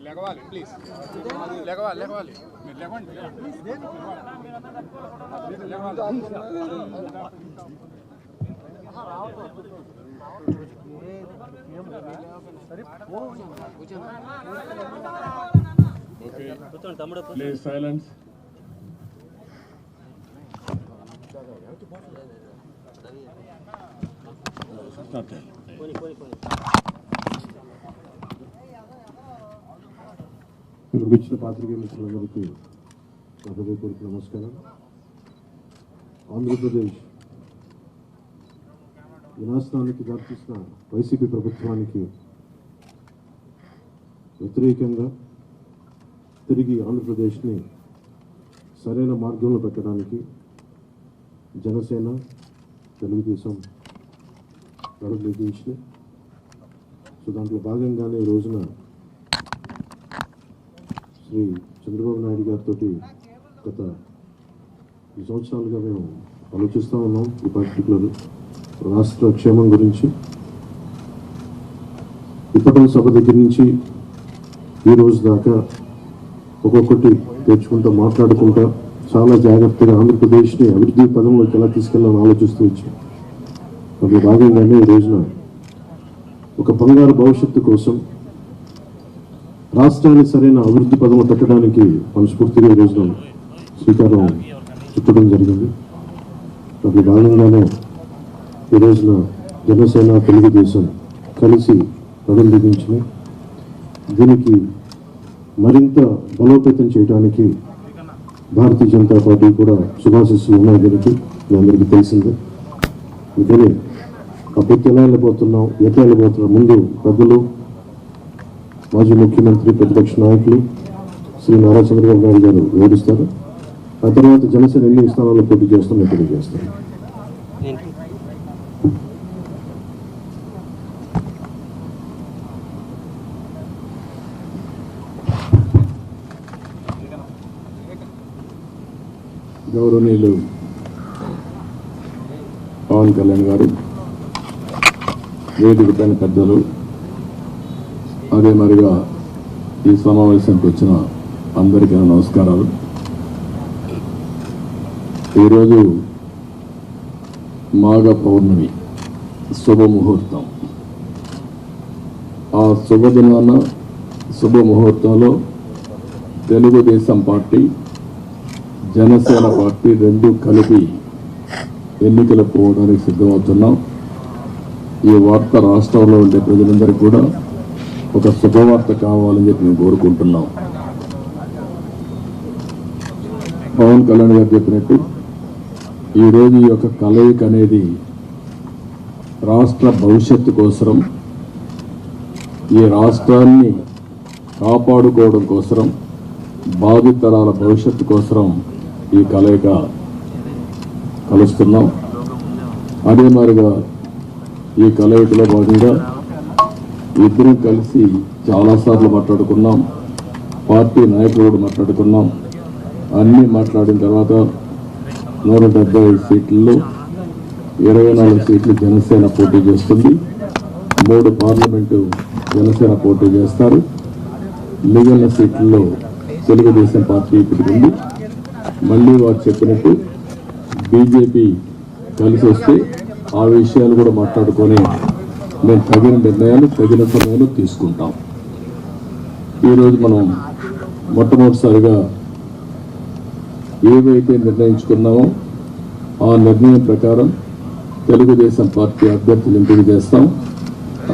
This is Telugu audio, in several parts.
లేవాలి ప్లీజ్, లేవాలి మీరు లేవండి. Please silence. ఇచ్చిన పాత్రికేయ మిత్రులందరికీ హృదయపూర్వక నమస్కారం. ఆంధ్రప్రదేశ్ వినాశనానికి దారితీసిన వైసీపీ ప్రభుత్వానికి వ్యతిరేకంగా తిరిగి ఆంధ్రప్రదేశ్ని సరైన మార్గంలో పెట్టడానికి జనసేన, తెలుగుదేశం అడుగులు దించినాయి. సో దాంట్లో భాగంగానే ఈ రోజున శ్రీ చంద్రబాబు నాయుడు గారితో గత 2 సంవత్సరాలుగా మేము ఆలోచిస్తూ ఉన్నాం. ఈ పర్టికులర్ రాష్ట్ర క్షేమం గురించి ఇప్పటి సభ దగ్గర నుంచి ఈ రోజు దాకా ఒక్కొక్కటి తెచ్చుకుంటూ మాట్లాడుకుంటా చాలా జాగ్రత్తగా ఆంధ్రప్రదేశ్ని అభివృద్ధి పదంలోకి ఎలా తీసుకెళ్ళాలని ఆలోచిస్తూ వచ్చాం. అందులో భాగంగానే ఈ రోజున ఒక బంగారు భవిష్యత్తు కోసం రాష్ట్రాన్ని సరైన అభివృద్ధి పదంలో పెట్టడానికి మనస్ఫూర్తిగా ఈ రోజున శ్రీకారం చుట్టడం జరిగింది. అందులో భాగంగానే ఈ రోజున జనసేన, తెలుగుదేశం కలిసి అడుగులు దిగించినాయి. దీనికి మరింత బలోపేతం చేయడానికి భారతీయ జనతా పార్టీ కూడా శుభాశిస్సులు ఉన్నాయి. దీనికి మీ అందరికీ తెలిసిందే. అందుకని అప్పుడు ఎలా వెళ్ళిపోతున్నాం, ఎట్లా వెళ్ళిపోతున్నాం, ముందు పెద్దలు, మాజీ ముఖ్యమంత్రి, ప్రతిపక్ష నాయకులు శ్రీ నారా చంద్రబాబు నాయుడు గారు వివరిస్తారు. ఆ తర్వాత జనసేన ఎన్ని స్థానాల్లో పోటీ చేస్తామో తెలియజేస్తారు. గౌరవనీయులు పవన్ కళ్యాణ్ గారు, వేదిక పైన పెద్దలు, అదే మరిగా ఈ సమావేశానికి వచ్చిన అందరికీ నమస్కారాలు. ఈరోజు మాఘ పౌర్ణమి శుభముహూర్తం. ఆ శుభదినాన శుభముహూర్తంలో తెలుగుదేశం పార్టీ, జనసేన పార్టీ రెండు కలిపి ఎన్నికలు పోవడానికి సిద్ధమవుతున్నాం. ఈ వార్త రాష్ట్రంలో ఉండే ప్రజలందరికీ కూడా ఒక శుభవార్త కావాలని చెప్పి మేము కోరుకుంటున్నాం. పవన్ కళ్యాణ్ గారు చెప్పినట్టు ఈరోజు ఈ యొక్క కలయిక అనేది రాష్ట్ర భవిష్యత్తు కోసం, ఈ రాష్ట్రాన్ని కాపాడుకోవడం కోసం, భావితరాల భవిష్యత్తు కోసం ఈ కలయిక కలుస్తున్నాం. అదే మాదిరిగా ఈ కలయికలో భాగంగా ఇద్దరం కలిసి చాలాసార్లు మాట్లాడుకున్నాం. పార్టీ నాయకులు కూడా మాట్లాడుకున్నాం. అన్నీ మాట్లాడిన తర్వాత 175 సీట్లలో 24 సీట్లు జనసేన పోటీ చేస్తుంది. 3 పార్లమెంటు జనసేన పోటీ చేస్తారు. మిగిలిన సీట్లలో తెలుగుదేశం పార్టీ ఇప్పుడు ఉంది. మళ్ళీ వారు చెప్పినట్టు బీజేపీ కలిసి వస్తే ఆ విషయాలు కూడా మాట్లాడుకొని మేము తగిన నిర్ణయాలు తగిన సమయంలో తీసుకుంటాం. ఈరోజు మనం మొట్టమొదటిసారిగా ఏవైతే నిర్ణయించుకున్నామో ఆ నిర్ణయం ప్రకారం తెలుగుదేశం పార్టీ అభ్యర్థులు ఎంపిక చేస్తాం.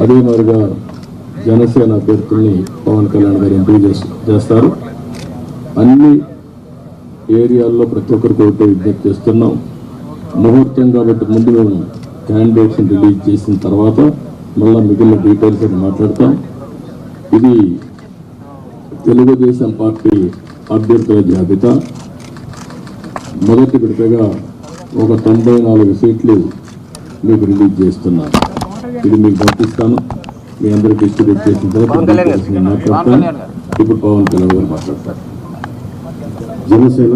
అదే మాదిరిగా జనసేన అభ్యర్థుల్ని పవన్ కళ్యాణ్ గారు ఎంపిక చేస్తారు. అన్ని ఏరియాల్లో ప్రతి ఒక్కరికి ఒకటి విజ్ఞప్తి చేస్తున్నాం. ముహూర్తం కాబట్టి ముందు మేము క్యాండిడేట్స్ని రిలీజ్ చేసిన తర్వాత మళ్ళీ మిగిలిన డీటెయిల్స్ అని మాట్లాడతాం. ఇది తెలుగుదేశం పార్టీ అభ్యర్థుల జాబితా. మొదటి విడతగా ఒక 94 సీట్లు మీకు రిలీజ్ చేస్తున్నాను. ఇది మీకు పంపిస్తాను. మీ అందరూ డిస్ట్రిబ్యూట్ చేసిన తర్వాత నేను మాట్లాడతాను. ఇప్పుడు పవన్ కళ్యాణ్ గారు మాట్లాడతారు. జనసేన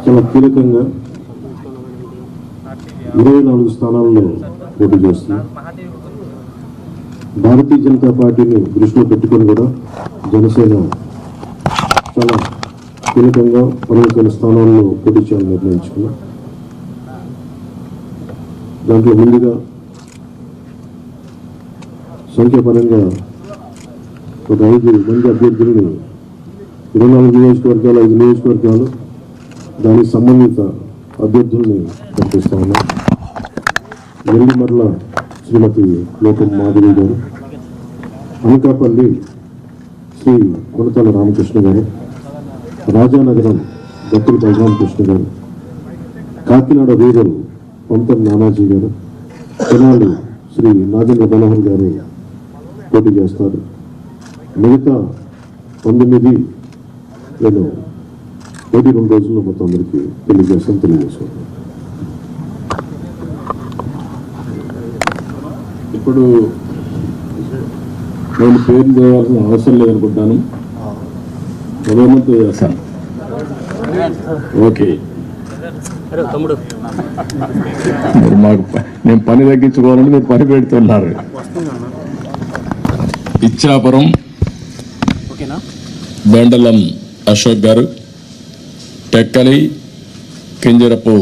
చాలా కీలకంగా 24 స్థానాల్లో పోటీ చేస్తుంది. భారతీయ జనతా పార్టీని దృష్టిలో పెట్టుకొని కూడా జనసేన చాలా కీలకంగా 11 స్థానాల్లో పోటీ చేయాలని నిర్ణయించుకున్నాం. దాంట్లో ముందుగా సంఖ్యాపరంగా ఒక 5 మంది అభ్యర్థులను 24 నియోజకవర్గాలు 5 నియోజకవర్గాలు దానికి సంబంధిత అభ్యర్థుల్ని ప్రకటిస్తా ఉన్నాం. నెల్లిమర్ల శ్రీమతి లోకం మాధవి గారు, అనకాపల్లి శ్రీ కొనతాల రామకృష్ణ గారు, రాజానగరం దత్తులు బలరామకృష్ణ గారు, కాకినాడ రూరల్ పంతం నానాజీ గారు, తెనాలి శ్రీ నాగేంద్ర మనోహర్ గారు పోటీ చేస్తారు. మిగతా 19 నేను 2 రోజుల్లో మొత్తం అందరికీ తెలియజేసుకుంటాను. ఇప్పుడు నేను పేరు చేయాల్సిన అవసరం లేదనుకుంటాను. ప్రధానమంత్రి చేస్తాను. ఓకే, మాకు నేను పని తగ్గించుకోవాలని మీరు పని పెడుతున్నారు. Ichchapuram బెండలం Ashok garu, Tekkali Kinjarapu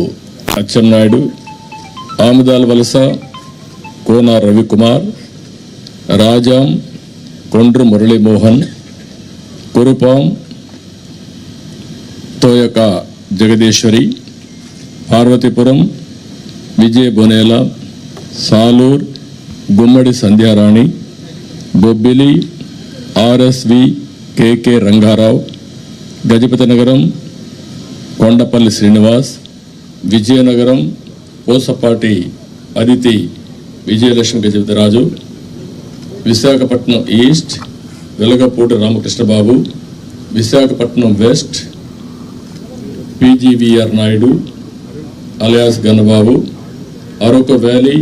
Atchannaidu, Amudalavalasa Kona Ravikumar, Rajam Kondru Muralimohan, Kurupam Thoyaka Jagadeeswari, Parvathipuram Vijaya Bonela, Salur Gummadi Sandhyarani, Bobbili RSV KK Rangarao, Gajapathinagaram Kondapalli Srinivas, Vizianagaram Posapati Aditi Vijayalakshmi Gajapathiraju, Visakhapatnam east Velagapudi Ramakrishnababu, Visakhapatnam west PGVR Naidu alias Gannababu, Araku valley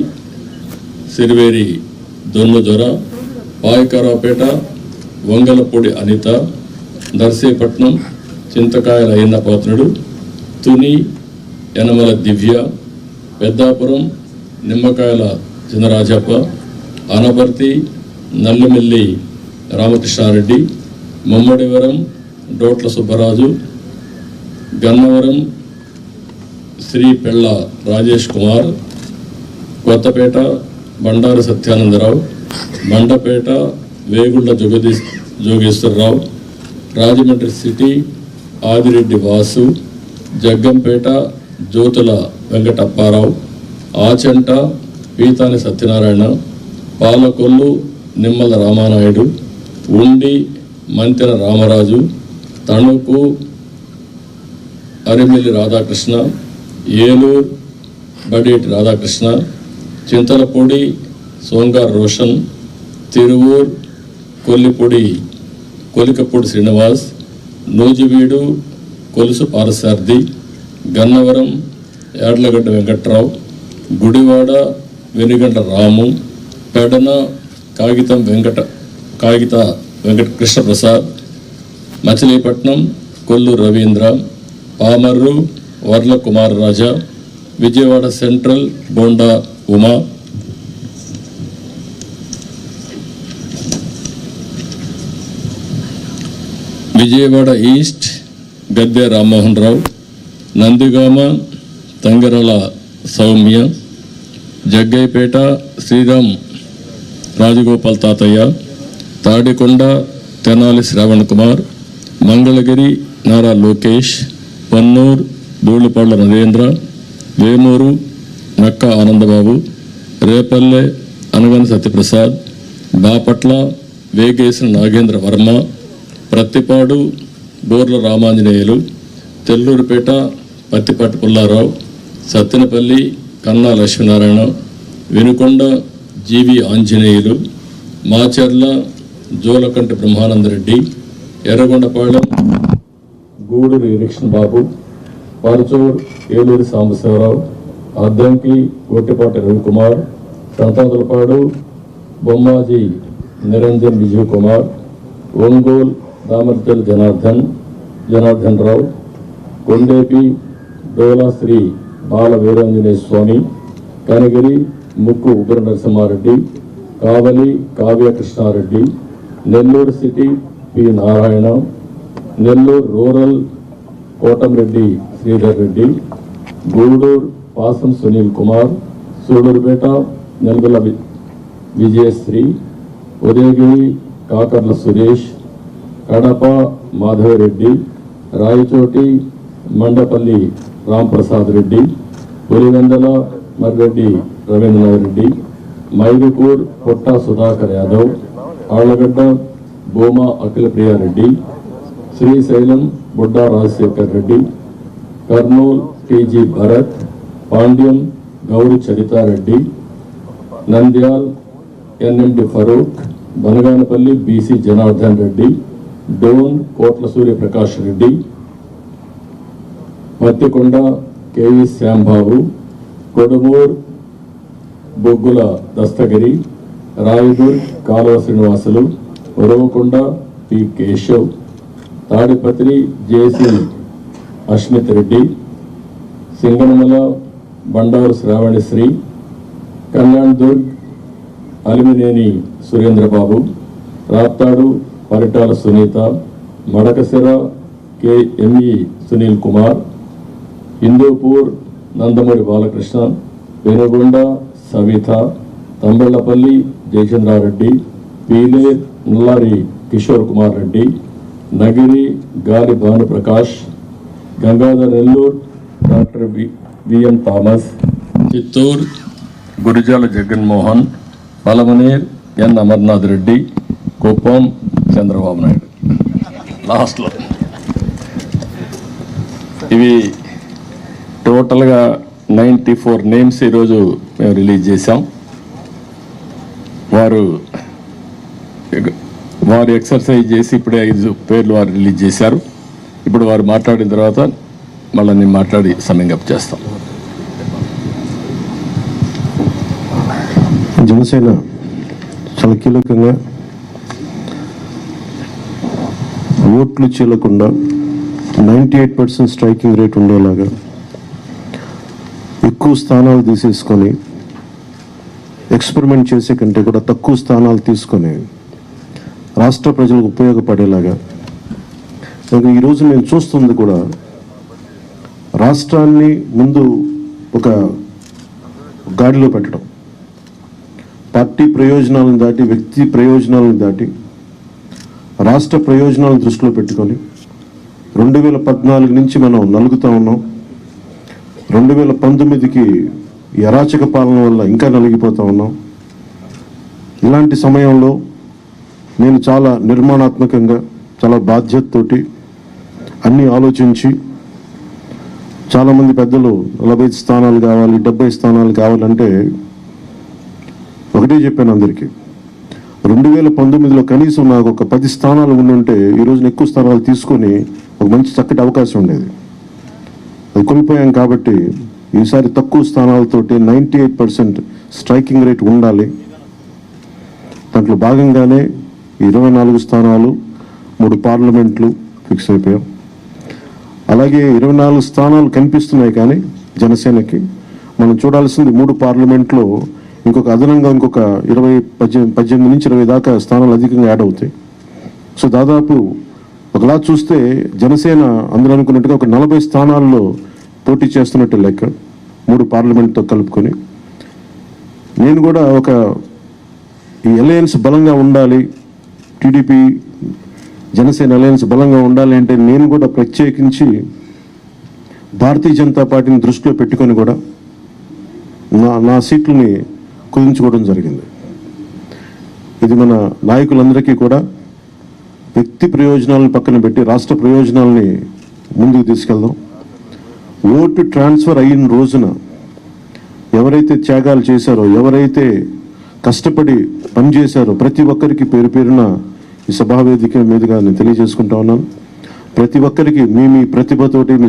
Siriveri Donnudora, Payakaraopeta Vangalapudi Anitha, Narsipatnam Chintakayala Ayyannapatrudu, Tuni Yanamala Divya, Peddapuram Nimmakayala Chinarajappa, Anaparthi Nallimilli Ramakrishna Reddy, Mummidivaram డోట్ల Subbaraju, Gannavaram Shri పెళ్ళ రాజేష్ కుమార్, కొత్తపేట బండారు సత్యానందరావు, మండపేట వేగుళ్ల జోగేశ్వరరావు, రాజమండ్రి సిటీ ఆదిరెడ్డి వాసు, జగ్గంపేట జ్యోతుల వెంకటప్పారావు, ఆచంట పీతాని సత్యనారాయణ, పాలకొల్లు నిమ్మల రామానాయుడు, ఉండి మంతెన రామరాజు, తణుకు అరిమిల్లి రాధాకృష్ణ, ఏలూరు బడేటి రాధాకృష్ణ, చింతలపూడి సోంగార్ రోషన్, తిరువూర్ కొలికపూడి శ్రీనివాస్, నూజివీడు కొలుసు పారసార్థి, గన్నవరం యాడ్లగడ్డ వెంకట్రావు, గుడివాడ వెనుగంట రాము, పెడన కాగిత వెంకట కృష్ణప్రసాద్, మచిలీపట్నం కొల్లు రవీంద్ర, పామర్రు వర్ల కుమార్ రాజా, విజయవాడ సెంట్రల్ బోండా ఉమా, విజయవాడ ఈస్ట్ గద్దె రామ్మోహన్ రావు, నందిగామ తంగరల సౌమ్య, జగ్గైపేట శ్రీరామ్ రాజగోపాల్ తాతయ్య, తాడికొండ తెనాలి శ్రావణ్ కుమార్, మంగళగిరి నారా లోకేష్, పన్నూర్ ధూళిపాళ్ల నరేంద్ర, వేమూరు నక్క ఆనందబాబు, రేపల్లె అనగన సత్యప్రసాద్, బాపట్ల వేగేసిన నాగేంద్ర వర్మ, ప్రత్తిపాడు బోర్ల Ramanjaneyulu, తెల్లూరుపేట Pattipati Pullarao, Sattenapalli Kanna Lakshminarayana, Vinukonda GV Anjaneyulu, Macherla Julakanti Brahmanandareddy, Yerragondapalem Guduru Eriksion Babu, Parchur Eluri Sambasivarao, Addanki Gottipati Ravikumar, Santhanuthalapadu Bommaji Niranjan Vijay Kumar, Ongole Damacharla Janardhan Rao, Kondepi Dola Sri Bala Veeranjaneya Swamy, Kanigiri Mukku Ugra Narasimhareddy, Kavali Kavya Krishnareddy, Nellore city P Narayana, Nellore rural Kotamreddy Sridhar Reddy, Guduru Pasam Sunil Kumar, Sullurpeta Nelavala Vijayasree, Udayagiri Kakarla Suresh, Kadapa Madhavareddy, Rayachoti Mandipalli Ramprasad Reddy, Pulivendula Marreddy Rabindranath Reddy, Mydukur Putta Sudhakar Yadav, Allagadda Bhuma Akhila Priyareddy, Srisailam Budda Rajasekhar Reddy, Kurnool TG Bharath, Panyam Gowri Charithareddy, Nandyal NMD Farooq, Banaganapalli BC Janardhan Reddy, Dhone Kotla Suryaprakash Reddy, Pattikonda KV Shyambabu, Kodumur Bogula Dastagiri, Rayadurg Kaluva Srinivasulu, Uravakonda P Keshav, Tadipatri JC Ashmit Reddy, Singanamala Bandaru Sravanisree, Kalyandurg Alimineni Surendrababu, Raptadu Paritala Sunitha, Madakasira KME Sunil Kumar, Hindupur Nandamuri Balakrishna, Penukonda Savitha, Thamballapalle Jayachandrareddy, Pileru Nallari Kishore Kumar Reddy, Nagari Gali Bhanuprakash, Gangadhara Nellore doctor VN Thomas, Chittoor Gurajala Jaganmohan, Palamaner N Amarnath Reddy, Kuppam Chandrababu Naidu. లాస్ట్లో ఇవి టోటల్గా 94 నేమ్స్ ఈరోజు మేము రిలీజ్ చేశాం. వారు ఎక్సర్సైజ్ చేసి ఇప్పుడే 5 పేర్లు వారు రిలీజ్ చేశారు. ఇప్పుడు వారు మాట్లాడిన తర్వాత మళ్ళీ నేను మాట్లాడి సమ్మింగ్ చేస్తాం. జనసేన చాలా కీలకంగా ఓట్లు చీలకుండా 98% స్ట్రైకింగ్ రేట్ ఉండేలాగా ఎక్కువ స్థానాలు తీసేసుకొని ఎక్స్పెరిమెంట్ చేసే కంటే కూడా తక్కువ స్థానాలు తీసుకొని రాష్ట్ర ప్రజలకు ఉపయోగపడేలాగా. ఈరోజు నేను చూస్తుంది కూడా రాష్ట్రాన్ని ముందు ఒక గాడిలో పెట్టడం, పార్టీ ప్రయోజనాలను దాటి వ్యక్తి ప్రయోజనాలను దాటి రాష్ట్ర ప్రయోజనాలను దృష్టిలో పెట్టుకొని 2014 నుంచి మనం నలుగుతూ ఉన్నాం. 2019కి ఈ అరాచక పాలన వల్ల ఇంకా నలిగిపోతూ ఉన్నాం. ఇలాంటి సమయంలో నేను చాలా నిర్మాణాత్మకంగా చాలా బాధ్యతతోటి అన్నీ ఆలోచించి, చాలామంది పెద్దలు 45 స్థానాలు కావాలి 70 స్థానాలు కావాలంటే ఒకటే చెప్పాను అందరికీ, 2019లో కనీసం నాకు ఒక 10 స్థానాలు ఉండుంటే ఈరోజు ఎక్కువ స్థానాలు తీసుకొని ఒక మంచి చక్కటి అవకాశం ఉండేది. అది కోల్పోయాం. కాబట్టి ఈసారి తక్కువ స్థానాలతోటి 98% స్ట్రైకింగ్ రేట్ ఉండాలి. దాంట్లో భాగంగానే 24 స్థానాలు 3 పార్లమెంట్లు ఫిక్స్ అయిపోయాం. అలాగే 24 స్థానాలు కనిపిస్తున్నాయి, కానీ జనసేనకి మనం చూడాల్సింది 3 పార్లమెంట్లో ఇంకొక అదనంగా ఇంకొక 18 నుంచి 20 దాకా స్థానాలు అధికంగా యాడ్ అవుతాయి. సో దాదాపు ఒకలా చూస్తే జనసేన అందరూ అనుకున్నట్టుగా ఒక 40 స్థానాల్లో పోటీ చేస్తున్నట్టు లెక్క, 3 పార్లమెంట్తో కలుపుకొని. నేను కూడా ఈ అలయన్స్ బలంగా ఉండాలి, టీడీపీ జనసేన అలయన్స్ బలంగా ఉండాలి అంటే నేను కూడా ప్రత్యేకించి భారతీయ జనతా పార్టీని దృష్టిలో పెట్టుకొని కూడా నా సీట్లని కుదించుకోవడం జరిగింది. ఇది మన నాయకులందరికీ కూడా వ్యక్తి ప్రయోజనాలను పక్కన పెట్టి రాష్ట్ర ప్రయోజనాలని ముందుకు తీసుకెళ్దాం. ఓటు ట్రాన్స్ఫర్ అయిన రోజున ఎవరైతే త్యాగాలు చేశారో, ఎవరైతే కష్టపడి పనిచేశారో ప్రతి ఒక్కరికి పేరు పేరున ఈ సభావేదిక మీదుగా నేను తెలియజేసుకుంటా ఉన్నాను. ప్రతి ఒక్కరికి మీ ప్రతిభతోటి, మీ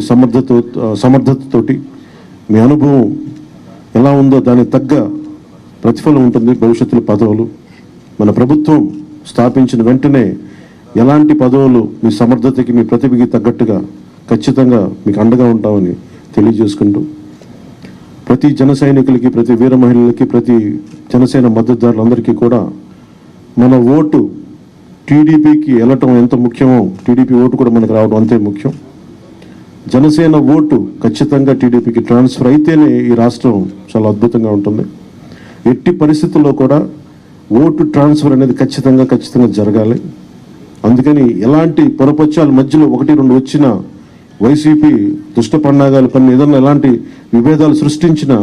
సమర్థతతోటి, మీ అనుభవం ఎలా ఉందో దానికి తగ్గ ప్రతిఫలం ఉంటుంది భవిష్యత్తులో పదవులు. మన ప్రభుత్వం స్థాపించిన వెంటనే ఎలాంటి పదవులు మీ సమర్థతకి, మీ ప్రతిభకి తగ్గట్టుగా ఖచ్చితంగా మీకు అండగా ఉంటామని తెలియజేసుకుంటూ, ప్రతి జన సైనికులకి, ప్రతి వీర మహిళలకి, ప్రతి జనసేన మద్దతుదారులందరికీ కూడా మన ఓటు టీడీపీకి వెళ్ళటం ఎంత ముఖ్యమో టీడీపీ ఓటు కూడా మనకు రావడం అంతే ముఖ్యం. జనసేన ఓటు ఖచ్చితంగా టీడీపీకి ట్రాన్స్ఫర్ అయితేనే ఈ రాష్ట్రం చాలా అద్భుతంగా ఉంటుంది. ఎట్టి పరిస్థితుల్లో కూడా ఓటు ట్రాన్స్ఫర్ అనేది ఖచ్చితంగా జరగాలి. అందుకని ఎలాంటి పొరపచ్చాల మధ్యలో 1-2 వచ్చిన వైసీపీ దుష్ట పన్నాగాలు పని ఏదన్నా ఎలాంటి విభేదాలు సృష్టించినా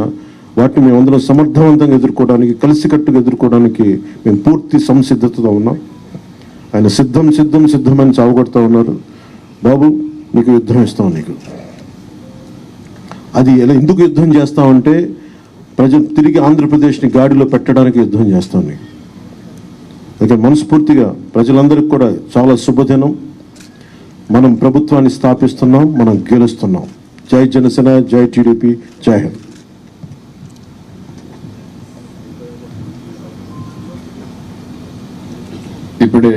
వాటిని మేమందరం సమర్థవంతంగా ఎదుర్కోవడానికి, కలిసికట్టుగా ఎదుర్కోవడానికి మేము పూర్తి సంసిద్ధతతో ఉన్నాం. ఆయన సిద్ధమని చావగొడతా ఉన్నారు. బాబు నీకు యుద్ధం ఇస్తాం, నీకు అది ఎలా ఎందుకు యుద్ధం చేస్తామంటే ప్రజలు తిరిగి ఆంధ్రప్రదేశ్ని గాడిలో పెట్టడానికి యుద్ధం చేస్తాం నీకు. అయితే మనస్ఫూర్తిగా ప్రజలందరికీ కూడా చాలా శుభదినం. మనం ప్రభుత్వాన్ని స్థాపిస్తున్నాం, మనం గెలుస్తున్నాం. జై జనసేన, జై టీడీపీ, జై హింద్. ఇప్పుడే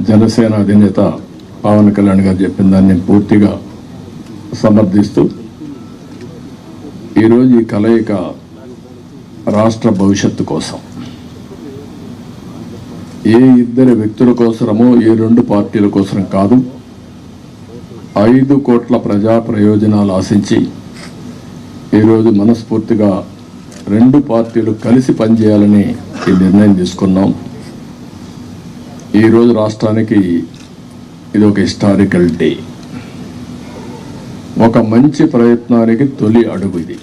జనసేన అధినేత పవన్ కళ్యాణ్ గారు చెప్పిన దాన్ని పూర్తిగా సమర్థిస్తూ, ఈరోజు ఈ కలయిక రాష్ట్ర భవిష్యత్తు కోసం, ఏ ఇద్దరు వ్యక్తుల కోసమో, ఏ 2 పార్టీల కోసం కాదు, 5 కోట్ల ప్రజా ప్రయోజనాలు ఆశించి ఈరోజు మనస్ఫూర్తిగా 2 పార్టీలు కలిసి పనిచేయాలని ఈ నిర్ణయం తీసుకున్నాం. ఈరోజు రాష్ట్రానికి ఇది ఒక హిస్టారికల్ డే, ఒక మంచి ప్రయత్నానికి తొలి అడుగు ఇది.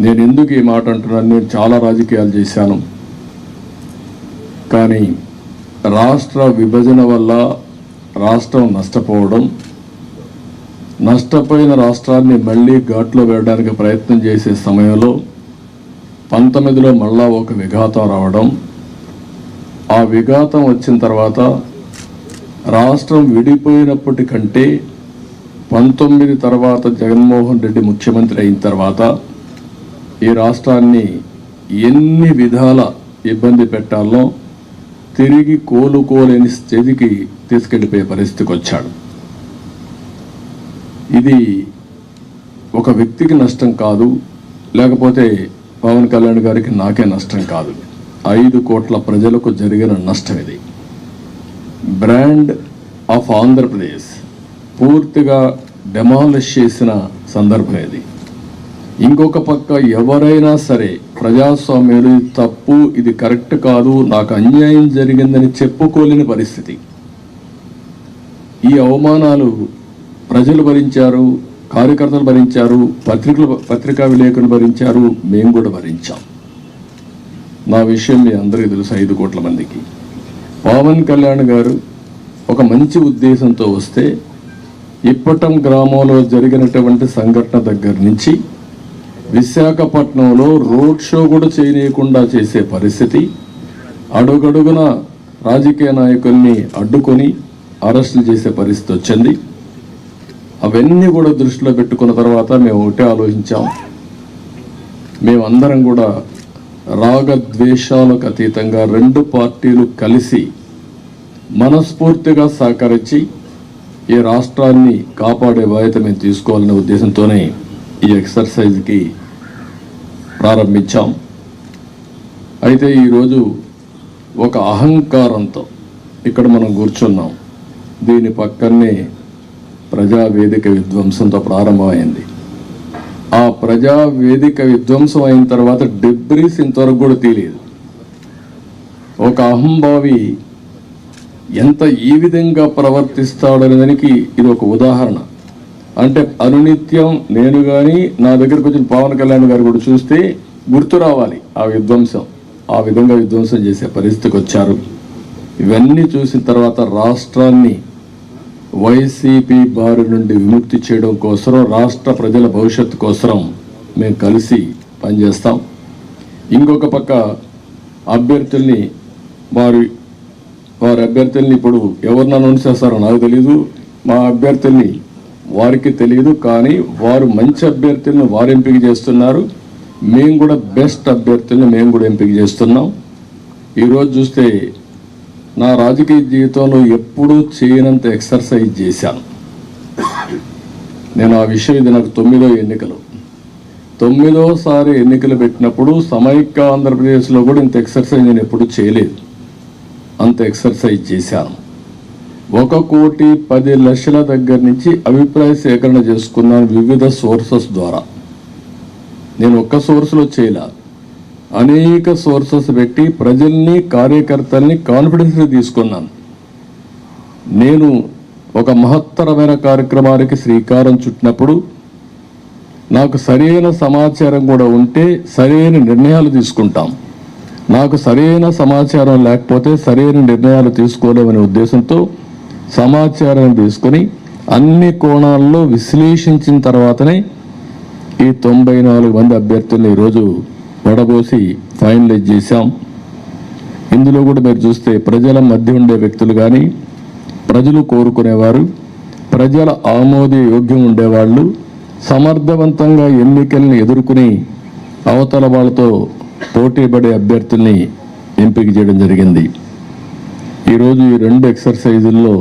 నేను ఎందుకు ఈ మాట అంటున్నాను? నేను చాలా రాజకీయాలు చేశాను, కానీ రాష్ట్ర విభజన వల్ల రాష్ట్రం నష్టపోవడం, నష్టపోయిన రాష్ట్రాన్ని మళ్ళీ ఘాట్లో వేయడానికి ప్రయత్నం చేసే సమయంలో 19లో మళ్ళా ఒక విఘాతం రావడం, ఆ విఘాతం వచ్చిన తర్వాత రాష్ట్రం విడిపోయినప్పటికంటే 19 తర్వాత జగన్మోహన్ రెడ్డి ముఖ్యమంత్రి అయిన తర్వాత ఈ రాష్ట్రాన్ని ఎన్ని విధాల ఇబ్బంది పెట్టాలో తిరిగి కోలుకోలేని స్థితికి తీసుకెళ్ళిపోయే పరిస్థితికి వచ్చాడు. ఇది ఒక వ్యక్తికి నష్టం కాదు, లేకపోతే పవన్ కళ్యాణ్ గారికి నాకే నష్టం కాదు, 5 కోట్ల ప్రజలకు జరిగిన నష్టం ఇది. బ్రాండ్ ఆఫ్ ఆంధ్రప్రదేశ్ పూర్తిగా డెమాలిష్ చేసిన సందర్భం ఇది. ఇంకొక పక్క ఎవరైనా సరే ప్రజాస్వామ్యంలో ఇది తప్పు, ఇది కరెక్ట్ కాదు, నాకు అన్యాయం జరిగిందని చెప్పుకోలేని పరిస్థితి. ఈ అవమానాలు ప్రజలు భరించారు, కార్యకర్తలు భరించారు, పత్రికా విలేకరులు భరించారు, మేము కూడా భరించాం. నా విషయం మీ అందరికీ తెలుసు. 5 కోట్ల మందికి పవన్ కళ్యాణ్ గారు ఒక మంచి ఉద్దేశంతో వస్తే ఇప్పటం గ్రామంలో జరిగినటువంటి సంఘటన దగ్గర నుంచి విశాఖపట్నంలో రోడ్ షో కూడా చేయనీయకుండా చేసే పరిస్థితి, అడుగడుగున రాజకీయ నాయకుల్ని అడ్డుకొని అరెస్టులు చేసే పరిస్థితి వచ్చింది. అవన్నీ కూడా దృష్టిలో పెట్టుకున్న తర్వాత మేము ఒకటే ఆలోచించాం, మేమందరం కూడా రాగద్వేషాలకు అతీతంగా 2 పార్టీలు కలిసి మనస్ఫూర్తిగా సహకరించి ఈ రాష్ట్రాన్ని కాపాడే బాధ్యత మేము తీసుకోవాలనే ఉద్దేశంతోనే ఈ ఎక్సర్సైజ్కి ప్రారంభించాం. అయితే ఈరోజు ఒక అహంకారంతో ఇక్కడ మనం కూర్చున్నాం. దీని పక్కనే ప్రజావేదిక విధ్వంసంతో ప్రారంభమైంది. ఆ ప్రజావేదిక విధ్వంసం అయిన తర్వాత డెబ్రీస్ ఇంతవరకు కూడా తెలియదు. ఒక అహంభావి ఎంత ఈ విధంగా ప్రవర్తిస్తాడనేదానికి ఇది ఒక ఉదాహరణ. అంటే అనునిత్యం నేను కానీ నా దగ్గరకు వచ్చిన పవన్ కళ్యాణ్ గారు కూడా చూస్తే గుర్తు రావాలి ఆ విధ్వంసం. ఆ విధంగా విధ్వంసం చేసే పరిస్థితికి వచ్చారు. ఇవన్నీ చూసిన తర్వాత రాష్ట్రాన్ని వైసీపీ బారి నుండి విముక్తి చేయడం కోసం, రాష్ట్ర ప్రజల భవిష్యత్తు కోసం మేము కలిసి పనిచేస్తాం. ఇంకొక పక్క అభ్యర్థుల్ని వారి అభ్యర్థుల్ని ఇప్పుడు ఎవరిని అనౌన్స్ చేస్తారో నాకు తెలీదు, మా అభ్యర్థుల్ని వారికి తెలియదు. కానీ వారు మంచి అభ్యర్థులను వారు ఎంపిక చేస్తున్నారు. మేము కూడా బెస్ట్ అభ్యర్థుల్ని మేము కూడా ఎంపిక చేస్తున్నాం. ఈరోజు చూస్తే నా రాజకీయ జీవితంలో ఎప్పుడూ చేయనంత ఎక్సర్సైజ్ చేశాను నేను. ఆ విషయం ఇది నాకు 9వ ఎన్నికలు. 9వసారి ఎన్నికలు పెట్టినప్పుడు సమైక్య ఆంధ్రప్రదేశ్లో కూడా ఇంత ఎక్సర్సైజ్ నేను ఎప్పుడు చేయలేదు. అంత ఎక్సర్సైజ్ చేశాను. 1,10,00,000 దగ్గర నుంచి అభిప్రాయ సేకరణ చేసుకున్నాను వివిధ సోర్సెస్ ద్వారా. నేను ఒక్క సోర్స్లో చేయలే, అనేక సోర్సెస్ పెట్టి ప్రజల్ని కార్యకర్తల్ని కాన్ఫిడెన్స్గా తీసుకున్నాను. నేను ఒక మహత్తరమైన కార్యక్రమానికి శ్రీకారం చుట్టినప్పుడు నాకు సరైన సమాచారం కూడా ఉంటే సరైన నిర్ణయాలు తీసుకుంటాం. నాకు సరైన సమాచారం లేకపోతే సరైన నిర్ణయాలు తీసుకోలేమనే ఉద్దేశంతో సమాచారం తీసుకొని అన్ని కోణాల్లో విశ్లేషించిన తర్వాతనే ఈ 94 మంది అభ్యర్థుల్ని ఈరోజు వడబోసి ఫైనలైజ్ చేశాం. ఇందులో కూడా మీరు చూస్తే ప్రజల మధ్య ఉండే వ్యక్తులు కానీ, ప్రజలు కోరుకునేవారు, ప్రజల ఆమోదయోగ్యం ఉండేవాళ్ళు, సమర్థవంతంగా ఎన్నికల్ని ఎదుర్కొని అవతల వాళ్ళతో పోటీపడే అభ్యర్థుల్ని ఎంపిక చేయడం జరిగింది. ఈరోజు ఈ 2 ఎక్సర్సైజుల్లో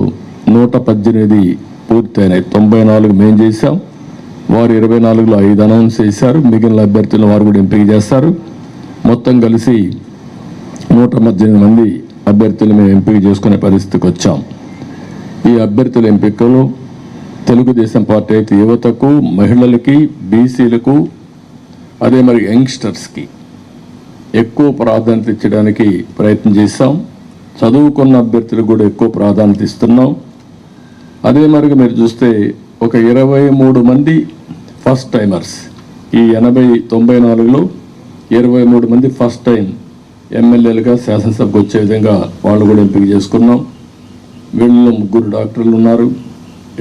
118 పూర్తయినాయి. 94 మేము చేశాం, వారు 24లో 5 అనౌన్స్ చేశారు. మిగిలిన అభ్యర్థులను వారు కూడా ఎంపిక చేస్తారు. మొత్తం కలిసి 118 మంది అభ్యర్థులు మేము ఎంపిక చేసుకునే పరిస్థితికి వచ్చాం. ఈ అభ్యర్థుల ఎంపికలు తెలుగుదేశం పార్టీ అయితే యువతకు, మహిళలకి, బీసీలకు, అదే మరి యంగ్స్టర్స్కి ఎక్కువ ప్రాధాన్యత ఇచ్చడానికి ప్రయత్నం చేశాం. చదువుకున్న అభ్యర్థులకు కూడా ఎక్కువ ప్రాధాన్యత ఇస్తున్నాం. అదే మరి మీరు చూస్తే ఒక 23 మంది ఫస్ట్ టైమర్స్, ఈ 94లో 23 మంది ఫస్ట్ టైం ఎమ్మెల్యేలుగా శాసనసభకు వచ్చే విధంగా వాళ్ళు కూడా ఎంపిక చేసుకున్నాం. వీళ్ళలో 3 డాక్టర్లు ఉన్నారు,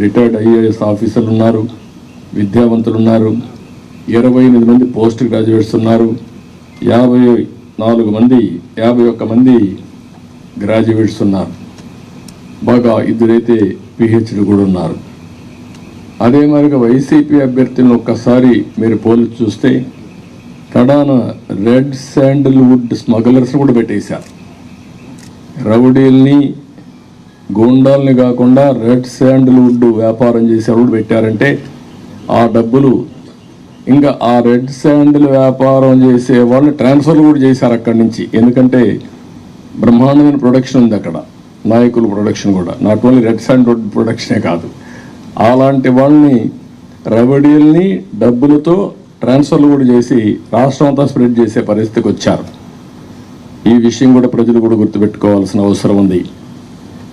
రిటైర్డ్ ఐఏఎస్ ఆఫీసర్లు ఉన్నారు, విద్యావంతులు ఉన్నారు, 28 మంది పోస్ట్ గ్రాడ్యుయేట్స్ ఉన్నారు, 51 మంది గ్రాడ్యుయేట్స్ ఉన్నారు, బాగా 2 అయితే పిహెచ్డి కూడా ఉన్నారు. అదే మరిగా వైసీపీ అభ్యర్థులను ఒక్కసారి మీరు పోల్చి చూస్తే కడాన రెడ్ శాండిల్వుడ్ స్మగ్లర్స్ కూడా పెట్టేశారు. రౌడీల్ని, గూండాల్ని కాకుండా రెడ్ శాండిల్వుడ్ వ్యాపారం చేసేవాళ్ళు కూడా పెట్టారంటే ఆ డబ్బులు ఇంకా ఆ రెడ్ శాండిల్ వ్యాపారం చేసే వాళ్ళు ట్రాన్స్ఫర్లు కూడా చేశారు అక్కడి నుంచి. ఎందుకంటే బ్రహ్మాండమైన ప్రొడక్షన్ ఉంది అక్కడ, నాయకుల ప్రొడక్షన్ కూడా, నాట్ ఓన్లీ రెడ్ శాండిల్వుడ్ ప్రొడక్షనే కాదు. అలాంటి వాళ్ళని రౌడీల్ని డబ్బులతో ట్రాన్స్ఫర్లు కూడా చేసి రాష్ట్రం అంతా స్ప్రెడ్ చేసే పరిస్థితికి వచ్చారు. ఈ విషయం కూడా ప్రజలు కూడా గుర్తుపెట్టుకోవాల్సిన అవసరం ఉంది.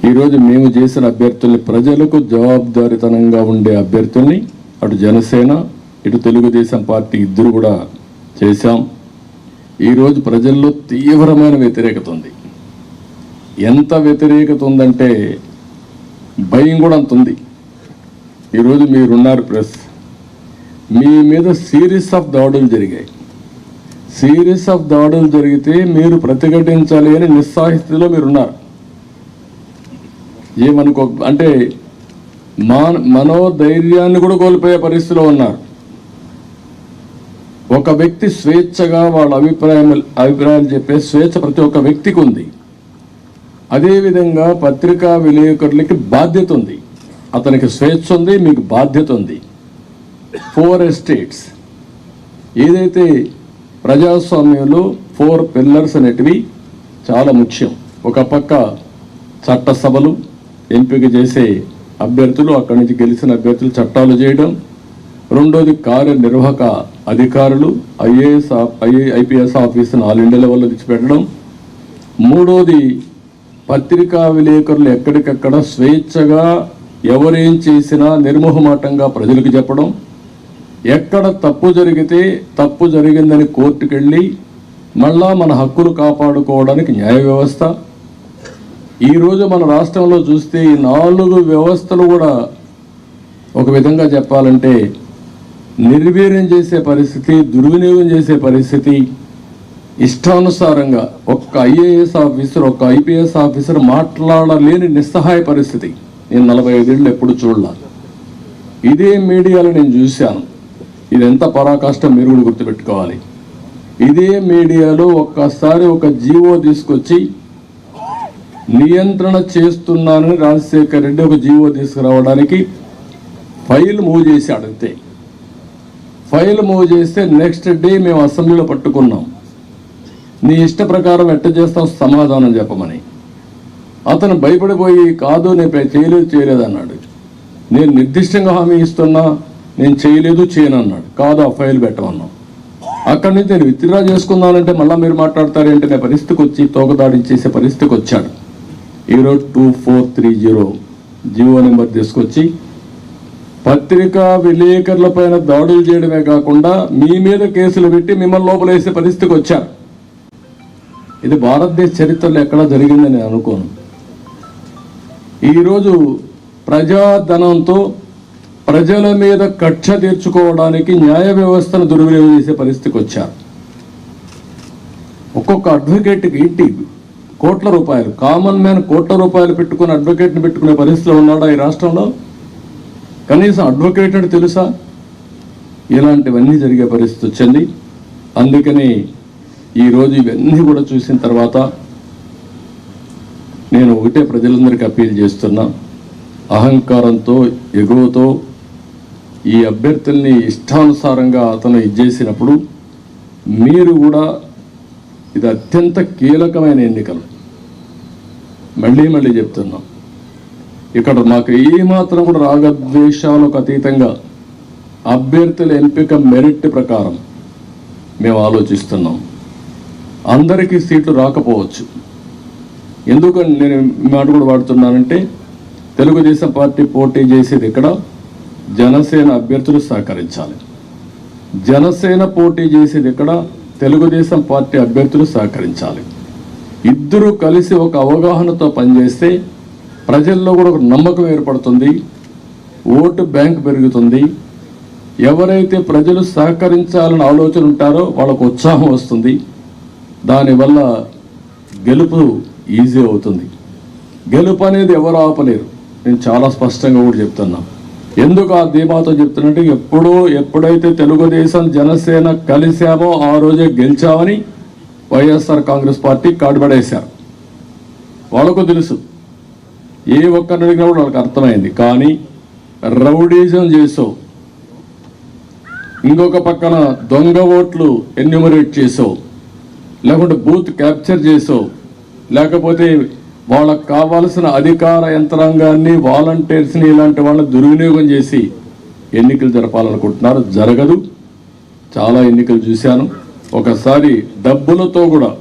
ఈరోజు మేము చేసిన అభ్యర్థుల్ని, ప్రజలకు జవాబుదారీతనంగా ఉండే అభ్యర్థుల్ని అటు జనసేన ఇటు తెలుగుదేశం పార్టీ ఇద్దరు కూడా చేశాం. ఈరోజు ప్రజల్లో తీవ్రమైన వ్యతిరేకత ఉంది. ఎంత వ్యతిరేకత ఉందంటే భయం కూడా అంత ఉంది. ఈరోజు మీరున్నారు ప్రెస్, మీ మీద సిరీస్ ఆఫ్ దాడులు జరిగాయి. సిరీస్ ఆఫ్ దాడులు జరిగితే మీరు ప్రతిఘటించాలి అని నిస్సాహిస్థితిలో మీరున్నారు. ఏమనుకో అంటే మనోధైర్యాన్ని కూడా కోల్పోయే పరిస్థితిలో ఉన్నారు. ఒక వ్యక్తి స్వేచ్ఛగా వాళ్ళ అభిప్రాయాలు చెప్పే స్వేచ్ఛ ప్రతి ఒక్క వ్యక్తికి ఉంది. అదేవిధంగా పత్రికా విలేకరులకి బాధ్యత ఉంది. అతనికి స్వేచ్ఛ ఉంది, మీకు బాధ్యత ఉంది. 4 ఎస్టేట్స్ ఏదైతే ప్రజాస్వామ్యంలో 4 పిల్లర్స్ అనేటివి చాలా ముఖ్యం. ఒక పక్క చట్టసభలు, ఎంపిక చేసే అభ్యర్థులు, అక్కడి నుంచి గెలిచిన అభ్యర్థులు చట్టాలు చేయడం. రెండోది కార్యనిర్వాహక అధికారులు, ఐపీఎస్ ఆఫీసును ఆల్ ఇండియా లెవెల్లో తెచ్చిపెట్టడం. మూడోది పత్రికా విలేకరులు ఎక్కడికక్కడ స్వేచ్ఛగా ఎవరేం చేసినా నిర్మోహమాటంగా ప్రజలకు చెప్పడం. ఎక్కడ తప్పు జరిగితే తప్పు జరిగిందని కోర్టుకెళ్ళి మళ్ళా మన హక్కులు కాపాడుకోవడానికి న్యాయ వ్యవస్థ. ఈరోజు మన రాష్ట్రంలో చూస్తే ఈ 4 వ్యవస్థలు కూడా ఒక విధంగా చెప్పాలంటే నిర్వీర్యం చేసే పరిస్థితి, దుర్వినియోగం చేసే పరిస్థితి. ఇష్టానుసారంగా ఒక్క ఐఏఎస్ ఆఫీసర్ ఒక్క ఐపీఎస్ ఆఫీసర్ మాట్లాడలేని నిస్సహాయ పరిస్థితి నేను 45 ఏళ్ళు ఎప్పుడు చూడలా. ఇదే మీడియాలో నేను చూశాను. ఇది ఎంత పరాకాష్ట మీరు కూడా గుర్తుపెట్టుకోవాలి. ఇదే మీడియాలో ఒక్కసారి ఒక జీవో తీసుకొచ్చి నియంత్రణ చేస్తున్నానని రాజశేఖర రెడ్డి ఒక జీవో తీసుకురావడానికి ఫైల్ మూవ్ చేశాడు. అంతే, ఫైల్ మూవ్ చేస్తే నెక్స్ట్ డే మేము అసెంబ్లీలో పట్టుకున్నాం. నీ ఇష్ట ప్రకారం ఎట్ట చేస్తాం సమాధానం చెప్పమని. అతను భయపడిపోయి కాదు నేను చేయలేదు అన్నాడు. నేను నిర్దిష్టంగా హామీ ఇస్తున్నా, నేను చేయను అన్నాడు. కాదు ఆ ఫైల్ పెట్టమన్నాం. అక్కడి నుంచి నేను విత్డ్రా చేసుకున్నానంటే మళ్ళీ మీరు మాట్లాడతారేంటే నేను పరిస్థితికి వచ్చి తోకదాడి చేసే పరిస్థితికి వచ్చాడు. ఈరోజు 2430 జీవో నెంబర్ తీసుకొచ్చి పత్రికా విలేకరుల పైన దాడులు చేయడమే కాకుండా మీ మీద కేసులు పెట్టి మిమ్మల్ని లోపలేసే పరిస్థితికి వచ్చారు. ఇది భారతదేశ చరిత్రలో ఎక్కడా జరిగిందని నేను అనుకోను. ఈరోజు ప్రజాధనంతో ప్రజల మీద కక్ష తీర్చుకోవడానికి న్యాయ వ్యవస్థను దుర్వినియోగం చేసే పరిస్థితికి వచ్చారు. ఒక్కొక్క అడ్వకేట్కి ఇంటి కోట్ల రూపాయలు, కామన్ మ్యాన్ కోట్ల రూపాయలు పెట్టుకుని అడ్వకేట్ని పెట్టుకునే పరిస్థితిలో ఉన్నాడా ఈ రాష్ట్రంలో? కనీసం అడ్వకేట్ అంటే తెలుసా? ఇలాంటివన్నీ జరిగే పరిస్థితి వచ్చింది. అందుకని ఈరోజు ఇవన్నీ కూడా చూసిన తర్వాత నేను ఒకటే ప్రజలందరికీ అప్పీల్ చేస్తున్నా, అహంకారంతో ఎగువతో ఈ అభ్యర్థుల్ని ఇష్టానుసారంగా అతను ఇచ్చేసినప్పుడు మీరు కూడా ఇది అత్యంత కీలకమైన ఎన్నికలు. మళ్ళీ చెప్తున్నాం, ఇక్కడ మాకు ఏమాత్రం కూడా రాగద్వేషాలకు అతీతంగా అభ్యర్థుల ఎంపిక మెరిట్ ప్రకారం మేము ఆలోచిస్తున్నాం. అందరికీ సీట్లు రాకపోవచ్చు. ఎందుకని నేను మాట కూడా వాడుతున్నానంటే, తెలుగుదేశం పార్టీ పోటీ చేసేది ఇక్కడ జనసేన అభ్యర్థులు సహకరించాలి. జనసేన పోటీ చేసేది ఇక్కడ తెలుగుదేశం పార్టీ అభ్యర్థులు సహకరించాలి. ఇద్దరూ కలిసి ఒక అవగాహనతో పనిచేస్తే ప్రజల్లో కూడా ఒక నమ్మకం ఏర్పడుతుంది, ఓటు బ్యాంక్ పెరుగుతుంది. ఎవరైతే ప్రజలు సహకరించాలని ఆలోచన ఉంటారో వాళ్ళకు ఉత్సాహం వస్తుంది. దానివల్ల గెలుపు ఈజీ అవుతుంది. గెలుపు అనేది ఎవరు ఆపలేరు. నేను చాలా స్పష్టంగా కూడా చెప్తున్నా. ఎందుకు ఆ ధీమాతో చెప్తున్నట్టు, ఎప్పుడైతే తెలుగుదేశం జనసేన కలిశామో ఆ రోజే గెలిచామని వైఎస్ఆర్ కాంగ్రెస్ పార్టీ కాడుపడేశారు. వాళ్ళకు తెలుసు, ఏ ఒక్కరిని అడిగినా కూడా వాళ్ళకి అర్థమైంది. కానీ రౌడీజం చేసో, ఇంకొక పక్కన దొంగ ఓట్లు ఎన్యూమరేట్ చేసో, లేకుంటే బూత్ క్యాప్చర్ చేసో, లేకపోతే వాళ్ళకు కావాల్సిన అధికార యంత్రాంగాన్ని, వాలంటీర్స్ని, ఇలాంటి వాళ్ళని దుర్వినియోగం చేసి ఎన్నికలు జరపాలనుకుంటున్నారు. జరగదు. చాలా ఎన్నికలు చూశాను. ఒకసారి డబ్బులతో కూడా,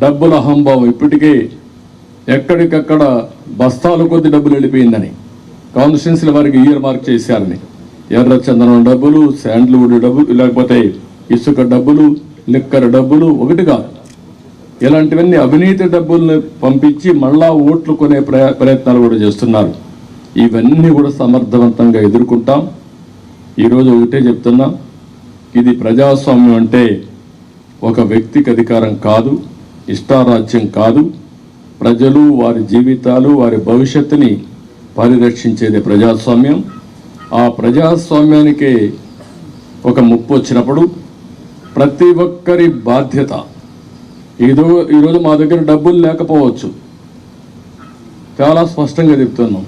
డబ్బుల అహంభావం ఇప్పటికే ఎక్కడికక్కడ బస్తాల కొద్ది డబ్బులు వెళ్ళిపోయిందని, కాన్స్టిట్యున్సీల వారికి ఇయర్ మార్క్ చేశారని, ఎర్ర చందనం డబ్బులు, శాండ్ల్వుడ్ డబ్బులు, లేకపోతే ఇసుక డబ్బులు, లిక్కర్ డబ్బులు, ఒకటి కాదు, ఇలాంటివన్నీ అవినీతి డబ్బుల్ని పంపించి మళ్ళా ఓట్లు కొనే ప్రయత్నాలు కూడా చేస్తున్నారు. ఇవన్నీ కూడా సమర్థవంతంగా ఎదుర్కొంటాం. ఈరోజు ఒకటే చెప్తున్నా, ఇది ప్రజాస్వామ్యం అంటే ఒక వ్యక్తికి అధికారం కాదు, ఇష్టారాజ్యం కాదు. ప్రజలు వారి జీవితాలు, వారి భవిష్యత్తుని పరిరక్షించేది ప్రజాస్వామ్యం. ఆ ప్రజాస్వామ్యానికి ఒక ముప్పు వచ్చినప్పుడు ప్రతి ఒక్కరి బాధ్యత. ఈరోజు మా దగ్గర డబ్బులు లేకపోవచ్చు, చాలా స్పష్టంగా చెప్తున్నాం.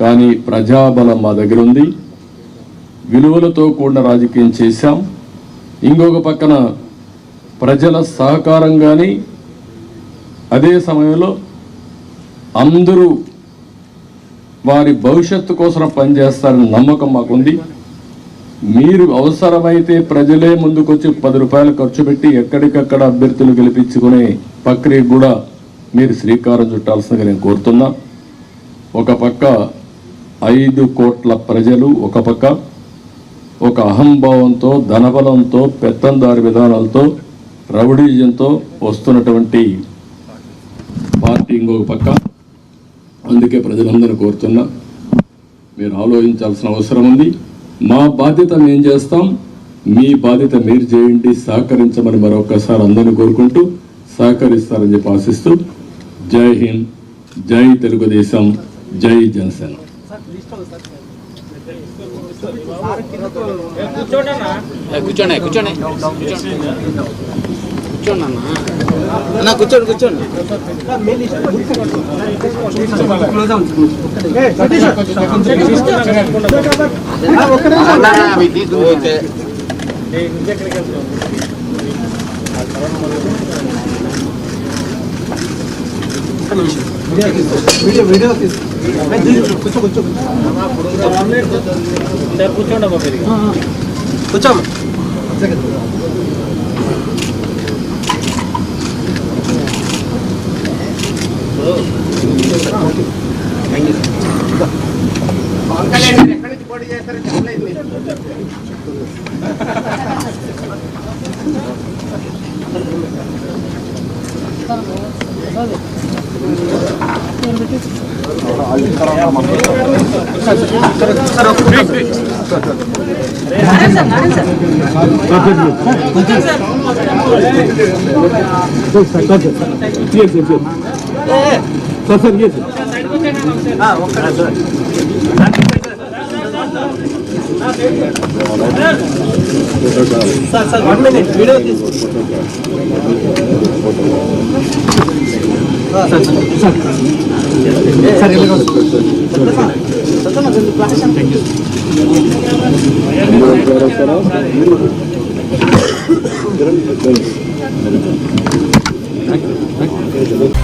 కానీ ప్రజాబలం మా దగ్గర ఉంది. విలువలతో కూడిన రాజకీయం చేశాం. ఇంకొక పక్కన ప్రజల సహకారం కానీ, అదే సమయంలో అందరూ వారి భవిష్యత్తు కోసం పనిచేస్తారని నమ్మకం మాకుంది. మీరు అవసరమైతే ప్రజలే ముందుకొచ్చి 10 రూపాయలు ఖర్చు పెట్టి ఎక్కడికక్కడ అభ్యర్థులు గెలిపించుకునే ప్రక్రియ కూడా మీరు శ్రీకారం చుట్టాల్సిందిగా నేను కోరుతున్నా. ఒక పక్క 5 కోట్ల ప్రజలు, ఒక పక్క ఒక అహంభావంతో, ధనబలంతో, పెత్తందారి విధానాలతో, రౌడీజంతో వస్తున్నటువంటి పార్టీ ఇంకొక పక్క. అందుకే ప్రజలందరూ కోరుతున్నా, మీరు ఆలోచించాల్సిన అవసరం ఉంది. మా బాధ్యత మేము చేస్తాం. మీ బాధ్యత మీరు చేయండి, సహకరించమని మరొకసారి అందరిని కోరుకుంటూ సహకరిస్తారని చెప్పి ఆశిస్తూ జై హింద్, జై తెలుగుదేశం, జై జనసేన. కూర్చోండి కూర్చోండి అన్న, కూర్చోండి కూర్చోండి. వీడియో కూర్చోండి కూర్చోమ్మా. ఎక్కడి నుంచి పోటీ చేస్తారో చెప్పలేదు మీరు. సార్ 1 minute వీడియో తీసుకుంటాం. Thank you.